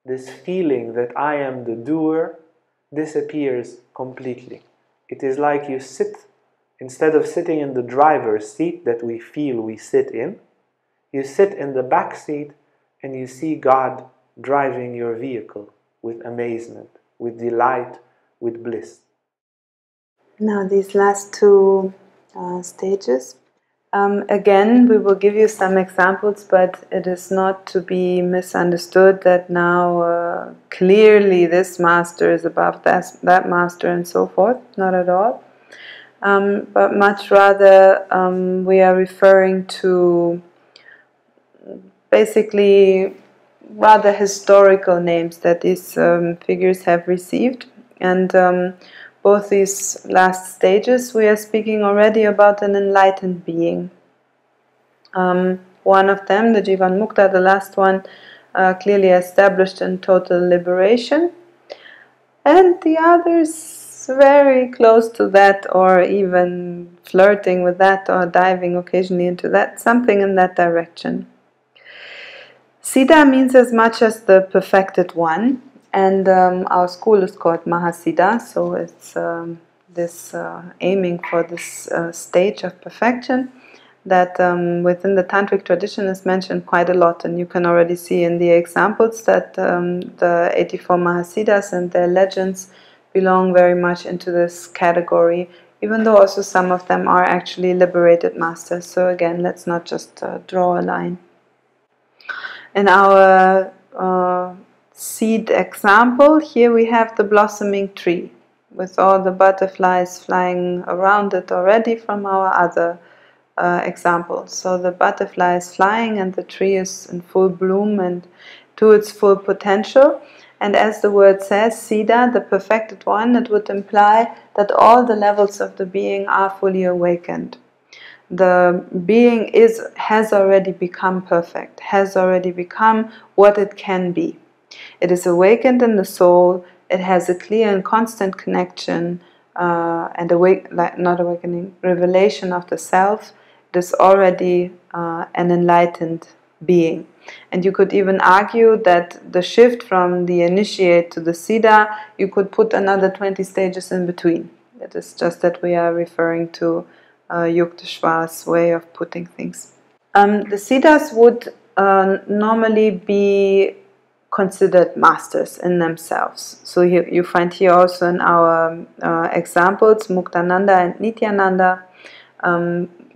this feeling that I am the doer disappears completely. It is like you sit, instead of sitting in the driver's seat that we feel we sit in, you sit in the back seat and you see God driving your vehicle with amazement, with delight, with bliss. Now these last two stages. Again, we will give you some examples, but it is not to be misunderstood that now clearly this master is above that master and so forth. Not at all. But much rather we are referring to basically rather historical names that these figures have received. And both these last stages, we are speaking already about an enlightened being. One of them, the Jeevan Mukta, the last one, clearly established in total liberation. And the others very close to that, or even flirting with that, or diving occasionally into that, something in that direction. Siddha means as much as the perfected one. And our school is called Mahasiddha, so it's this aiming for this stage of perfection that within the Tantric tradition is mentioned quite a lot. And you can already see in the examples that the 84 Mahasiddhas and their legends belong very much into this category, even though also some of them are actually liberated masters. So again, let's not just draw a line. In our seed example, here we have the blossoming tree with all the butterflies flying around it already from our other examples. So the butterfly is flying and the tree is in full bloom and to its full potential. And as the word says, Siddha, the perfected one, it would imply that all the levels of the being are fully awakened. The being has already become perfect, has already become what it can be. It is awakened in the soul, it has a clear and constant connection and revelation of the self. It is already an enlightened being. And you could even argue that the shift from the initiate to the Siddha, you could put another 20 stages in between. It is just that we are referring to Yukteswar's way of putting things. The Siddhas would normally be considered masters in themselves. So you find here also in our examples Muktananda and Nithyananda.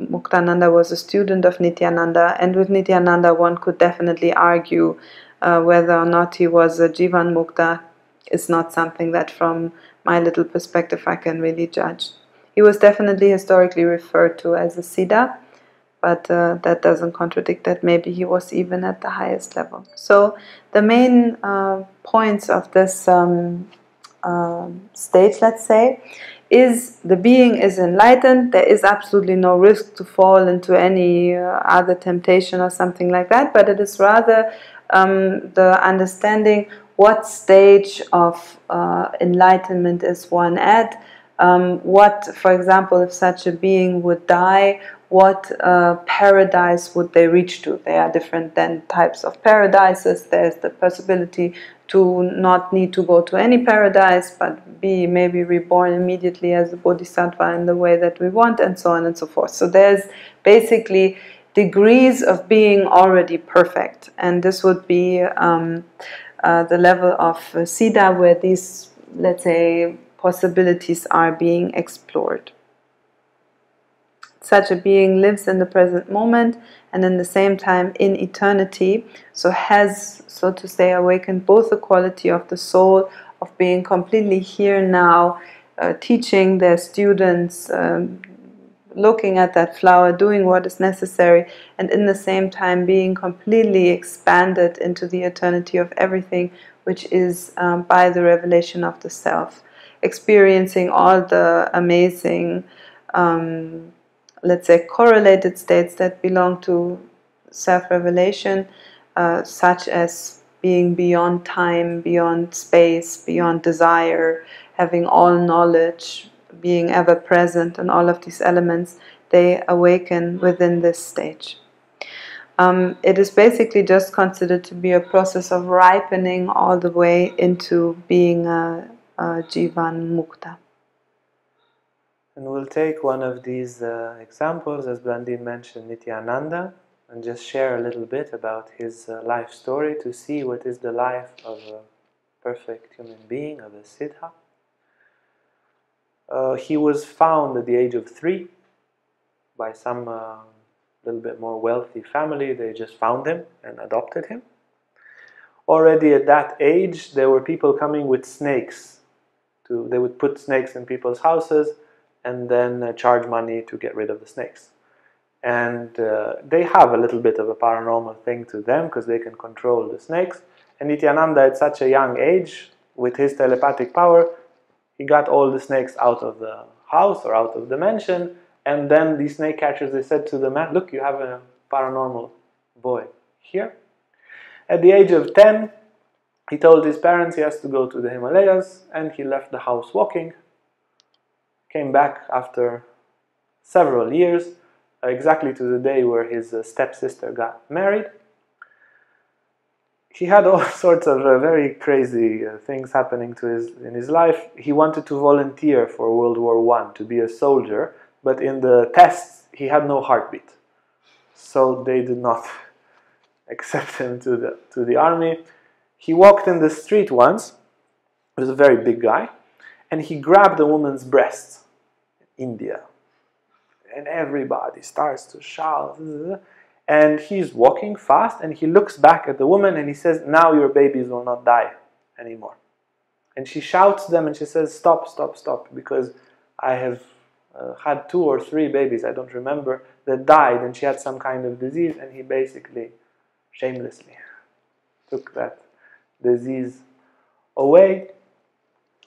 Muktananda was a student of Nithyananda, and with Nithyananda one could definitely argue whether or not he was a Jeevan Mukta is not something that from my little perspective I can really judge. He was definitely historically referred to as a Siddha, but that doesn't contradict that maybe he was even at the highest level. So the main points of this stage, let's say, is the being is enlightened. There is absolutely no risk to fall into any other temptation or something like that, but it is rather the understanding what stage of enlightenment is one at. What, for example, if such a being would die, what paradise would they reach to? There are different then types of paradises. There's the possibility to not need to go to any paradise, but be maybe reborn immediately as a bodhisattva in the way that we want, and so on and so forth. So there's basically degrees of being already perfect, and this would be the level of Siddha, where these, let's say, possibilities are being explored. Such a being lives in the present moment and in the same time in eternity, so has, so to say, awakened both the quality of the soul of being completely here now, teaching their students, looking at that flower, doing what is necessary, and in the same time being completely expanded into the eternity of everything, which is by the revelation of the self, experiencing all the amazing let's say correlated states that belong to self-revelation, such as being beyond time, beyond space, beyond desire, having all knowledge, being ever present, and all of these elements, they awaken within this stage. It is basically just considered to be a process of ripening all the way into being a Jeevan Mukta. And we'll take one of these examples, as Blandine mentioned, Nithyananda, and just share a little bit about his life story to see what is the life of a perfect human being, of a Siddha. He was found at the age of 3 by some little bit more wealthy family. They just found him and adopted him. Already at that age, there were people coming with snakes. They would put snakes in people's houses and then charge money to get rid of the snakes. And they have a little bit of a paranormal thing to them because they can control the snakes. And Nithyananda, at such a young age, with his telepathic power, he got all the snakes out of the house or out of the mansion. And then the snake catchers, they said to the man, look, you have a paranormal boy here. At the age of 10, he told his parents he has to go to the Himalayas, and he left the house walking. Came back after several years, exactly to the day where his stepsister got married. He had all sorts of very crazy things happening in his life. He wanted to volunteer for World War I, to be a soldier, but in the tests he had no heartbeat. So they did not accept him to the army. He walked in the street once. He was a very big guy, and he grabbed a woman's breasts in India. And everybody starts to shout. And he's walking fast, and he looks back at the woman and he says, now your babies will not die anymore. And she shouts them and she says, stop, stop, stop, because I have had 2 or 3 babies, I don't remember, that died, and she had some kind of disease, and he basically shamelessly took that disease away.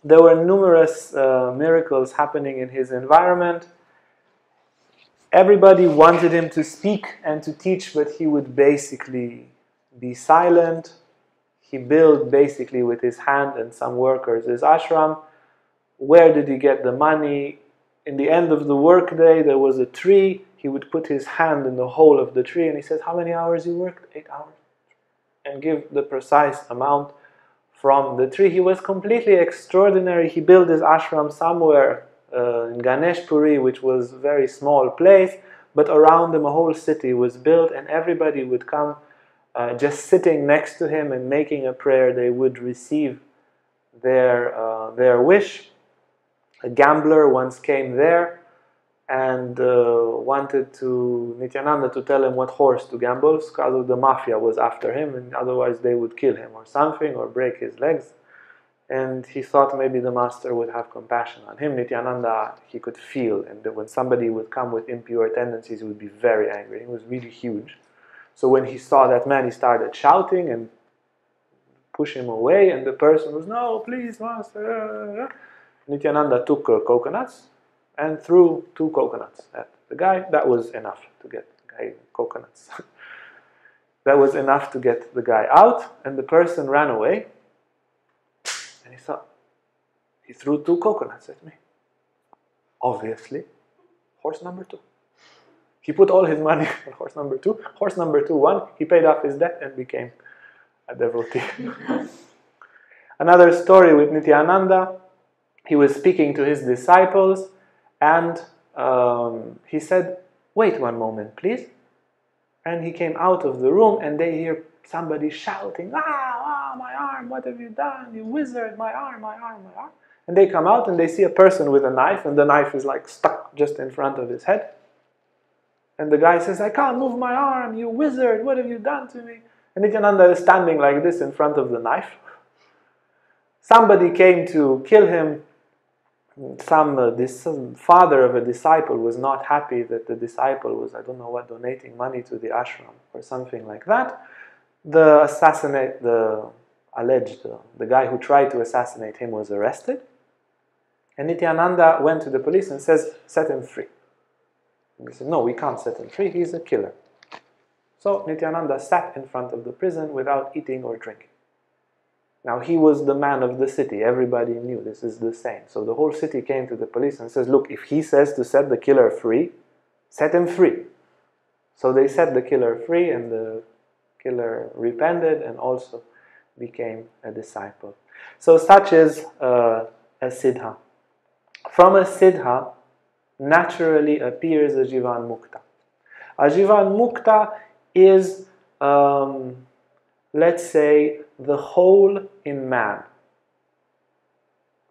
There were numerous miracles happening in his environment. Everybody wanted him to speak and to teach, but he would basically be silent. He built basically with his hand and some workers his ashram. Where did he get the money? In the end of the workday, there was a tree. He would put his hand in the hole of the tree and he said, how many hours you worked? 8 hours. And give the precise amount from the tree. He was completely extraordinary. He built his ashram somewhere in Ganeshpuri, which was a very small place, but around him a whole city was built, and everybody would come just sitting next to him and making a prayer. They would receive their wish. A gambler once came there and wanted Nithyananda to tell him what horse to gamble, because the mafia was after him, and otherwise they would kill him or something, or break his legs. And he thought maybe the master would have compassion on him. Nithyananda, he could feel, and when somebody would come with impure tendencies, he would be very angry. He was really huge. So when he saw that man, he started shouting and push him away, and the person was, no, please, master. Nithyananda took coconuts and threw 2 coconuts at the guy. That was enough to get the guy coconuts. That was enough to get the guy out, and the person ran away. And he thought, he threw 2 coconuts at me. Obviously, horse number 2. He put all his money on horse number 2. Horse number 2 won. He paid off his debt and became a devotee. Another story with Nithyananda. He was speaking to his disciples, and he said, wait one moment, please. And he came out of the room, and they hear somebody shouting, my arm, what have you done? You wizard, my arm, my arm, my arm. And they come out and they see a person with a knife, and the knife is like stuck just in front of his head. And the guy says, I can't move my arm, you wizard, what have you done to me? And Nithyananda is standing like this in front of the knife. Somebody came to kill him. This father of a disciple was not happy that the disciple was, I don't know what, donating money to the ashram or something like that. The guy who tried to assassinate him was arrested. And Nithyananda went to the police and says, set him free. And they said, no, we can't set him free, he's a killer. So Nithyananda sat in front of the prison without eating or drinking. Now he was the man of the city, everybody knew this is the same. So the whole city came to the police and says, look, if he says to set the killer free, set him free. So they set the killer free, and the killer repented and also became a disciple. So such is a Siddha. From a Siddha naturally appears a Jeevan Mukta. A Jeevan Mukta is, let's say, the whole in man.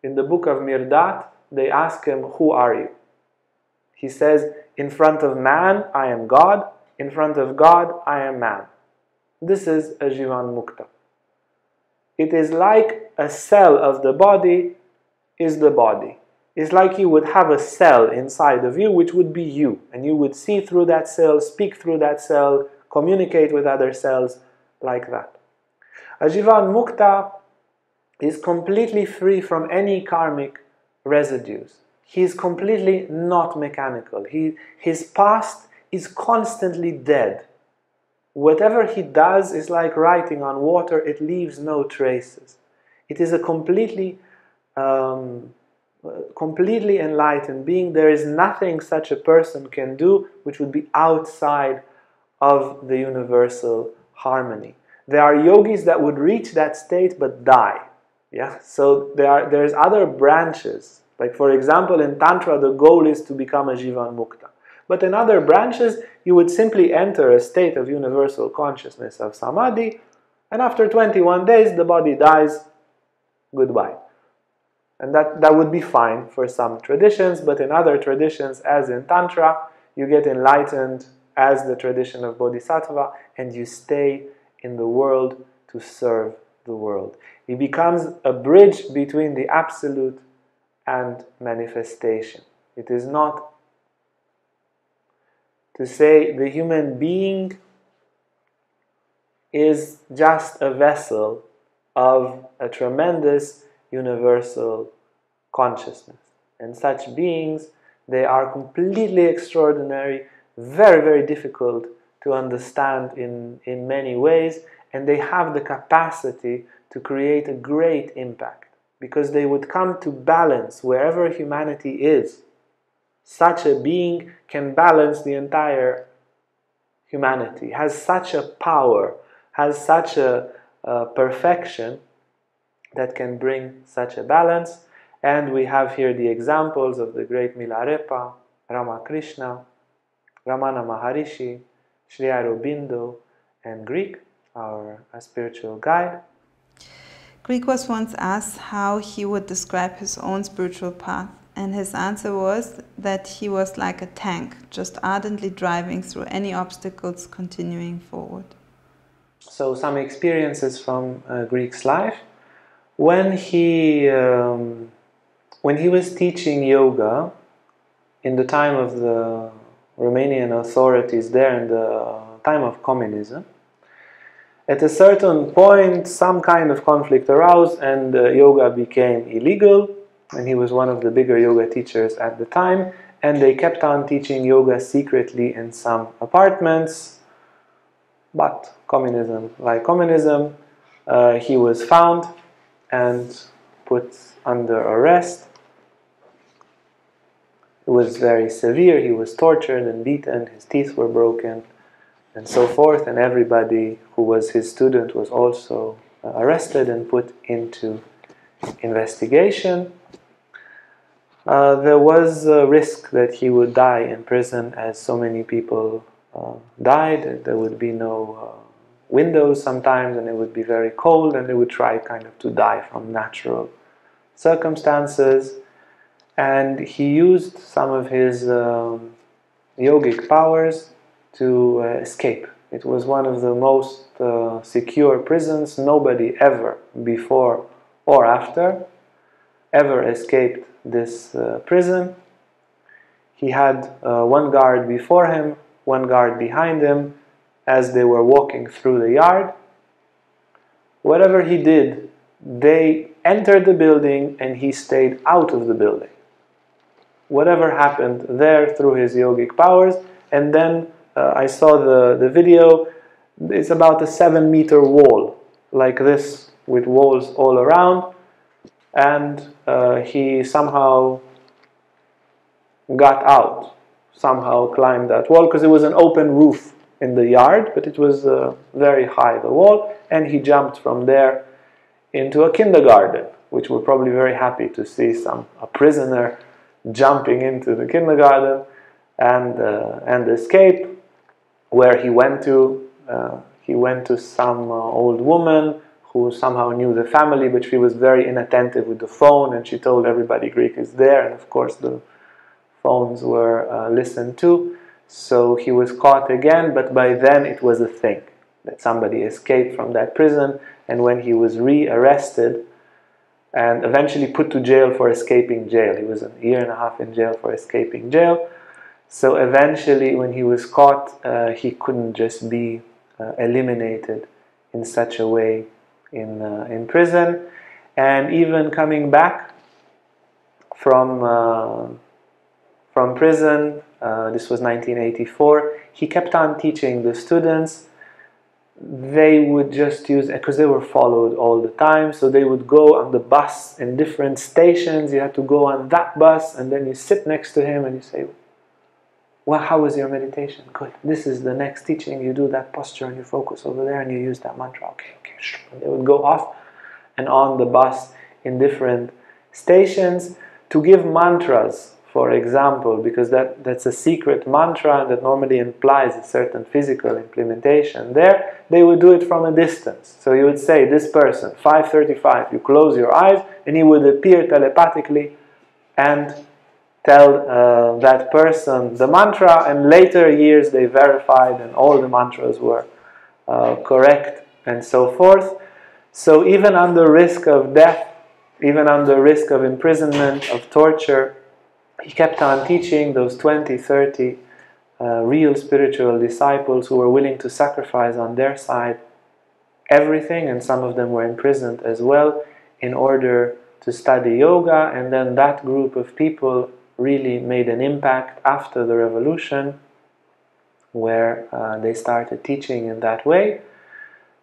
In the book of Mirdat, they ask him, who are you? He says, in front of man, I am God. In front of God, I am man. This is a Jeevan Mukta. It is like a cell of the body is the body. It's like you would have a cell inside of you, which would be you. And you would see through that cell, speak through that cell, communicate with other cells like that. A Jeevan Mukta is completely free from any karmic residues. He is completely not mechanical. His past is constantly dead. Whatever he does is like writing on water, it leaves no traces. It is a completely enlightened being. There is nothing such a person can do which would be outside of the universal harmony. There are yogis that would reach that state but die. Yeah? So there's other branches. Like for example, in Tantra, the goal is to become a Jeevan Mukta. But in other branches, you would simply enter a state of universal consciousness of Samadhi, and after 21 days, the body dies, goodbye. And that would be fine for some traditions, but in other traditions, as in Tantra, you get enlightened as the tradition of Bodhisattva, and you stay in the world to serve the world. It becomes a bridge between the absolute and manifestation. It is not to say the human being is just a vessel of a tremendous universal consciousness. And such beings, they are completely extraordinary, very, very difficult to understand in many ways, and they have the capacity to create a great impact, because they would come to balance wherever humanity is. Such a being can balance the entire humanity, has such a power, has such a perfection that can bring such a balance. And we have here the examples of the great Milarepa, Ramakrishna, Ramana Maharishi, Sri Aurobindo, and Greek, our spiritual guide. Greek was once asked how he would describe his own spiritual path, and his answer was that he was like a tank, just ardently driving through any obstacles, continuing forward. So some experiences from Greek's life. When he was teaching yoga in the time of the Romanian authorities there, in the time of communism, at a certain point some kind of conflict arose and yoga became illegal, and he was one of the bigger yoga teachers at the time, and they kept on teaching yoga secretly in some apartments. But communism, like communism, he was found and put under arrest. It was very severe. He was tortured and beaten, his teeth were broken, and so forth, and everybody who was his student was also arrested and put into investigation. There was a risk that he would die in prison, as so many people died. There would be no windows sometimes, and it would be very cold, and they would try kind of to die from natural circumstances. And he used some of his yogic powers to escape. It was one of the most secure prisons. Nobody ever, before or after, ever escaped this prison. He had one guard before him, one guard behind him, as they were walking through the yard. Whatever he did, they entered the building and he stayed out of the building. Whatever happened there through his yogic powers. And then I saw the video. It's about a 7-meter wall, like this, with walls all around. And he somehow got out. somehow climb that wall, because it was an open roof in the yard, but it was very high, the wall, and he jumped from there into a kindergarten, which we're probably very happy to see a prisoner jumping into the kindergarten and escape. Where he went to some old woman who somehow knew the family, but she was very inattentive with the phone, and she told everybody Greek is there, and of course the phones were listened to. So he was caught again, but by then it was a thing that somebody escaped from that prison, and when he was re-arrested and eventually put to jail for escaping jail, he was 1.5 years in jail for escaping jail. So eventually when he was caught, he couldn't just be eliminated in such a way in prison. And even coming back from prison, this was 1984, he kept on teaching the students. They would just use, because they were followed all the time, so they would go on the bus in different stations. You had to go on that bus, and then you sit next to him and you say, well, how was your meditation? Good. This is the next teaching. You do that posture and you focus over there and you use that mantra. Okay. And they would go off and on the bus in different stations to give mantras, for example, because that's a secret mantra that normally implies a certain physical implementation. There, they would do it from a distance. So you would say, this person, 5:35, you close your eyes, and he would appear telepathically and tell that person the mantra, and later years they verified and all the mantras were correct and so forth. So even under risk of death, even under risk of imprisonment, of torture, he kept on teaching those 20, 30 real spiritual disciples who were willing to sacrifice on their side everything, and some of them were imprisoned as well, in order to study yoga. And then that group of people really made an impact after the revolution, where they started teaching in that way.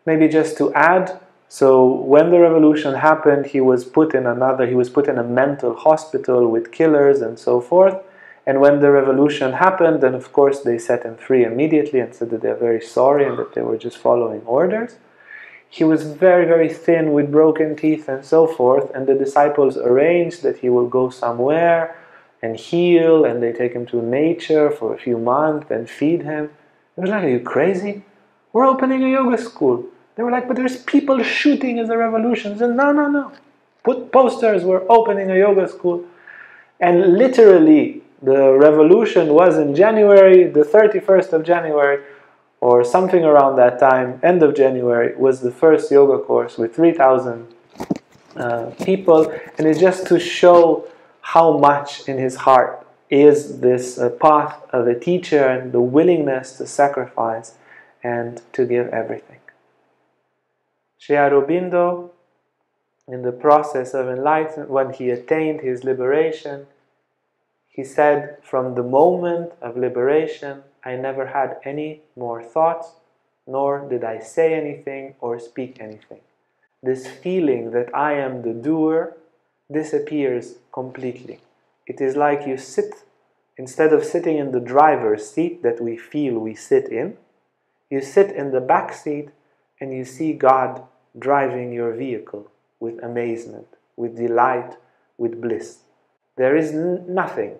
Maybe just to add, so when the revolution happened, he was put in a mental hospital with killers and so forth. And when the revolution happened, then of course they set him free immediately and said that they're very sorry and that they were just following orders. He was very, very thin with broken teeth and so forth, and the disciples arranged that he will go somewhere and heal, and they take him to nature for a few months and feed him. It was like, are you crazy? We're opening a yoga school. They were like, but there's people shooting as a revolution. He said, no. Put posters, we're opening a yoga school. And literally, the revolution was in January, the 31st of January, or something around that time, end of January, was the first yoga course with 3,000 people. And it's just to show how much in his heart is this path of a teacher and the willingness to sacrifice and to give everything. Sri Aurobindo, in the process of enlightenment, when he attained his liberation, he said, from the moment of liberation, I never had any more thoughts, nor did I say anything or speak anything. This feeling that I am the doer disappears completely. It is like you sit, instead of sitting in the driver's seat that we feel we sit in, you sit in the back seat and you see God driving your vehicle with amazement, with delight, with bliss. There is nothing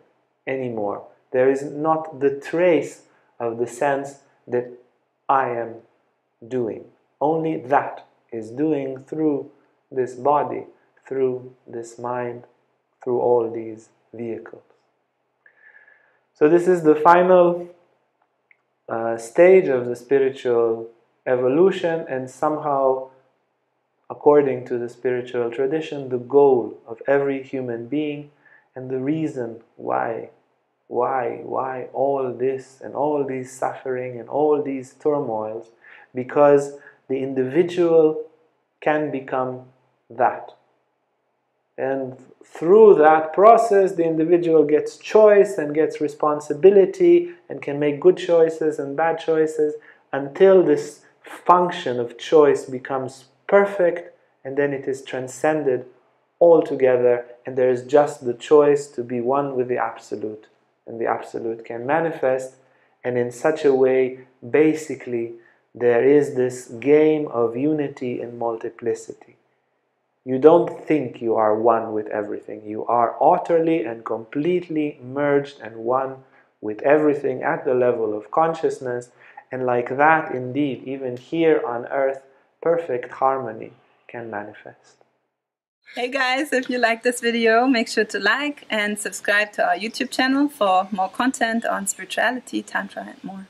anymore. There is not the trace of the sense that I am doing. Only that is doing through this body, through this mind, through all these vehicles. So this is the final stage of the spiritual evolution, and somehow, according to the spiritual tradition, the goal of every human being, and the reason why all this and all these suffering and all these turmoils, because the individual can become that. And through that process, the individual gets choice and gets responsibility and can make good choices and bad choices until this function of choice becomes perfect, and then it is transcended altogether, and there is just the choice to be one with the Absolute and the Absolute can manifest. And in such a way, basically, there is this game of unity and multiplicity. You don't think you are one with everything. You are utterly and completely merged and one with everything at the level of consciousness. And like that, indeed, even here on earth, perfect harmony can manifest. Hey guys, if you like this video, make sure to like and subscribe to our YouTube channel for more content on spirituality, Tantra and more.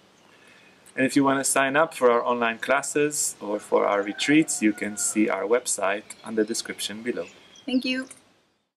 And if you want to sign up for our online classes or for our retreats, you can see our website on the description below. Thank you.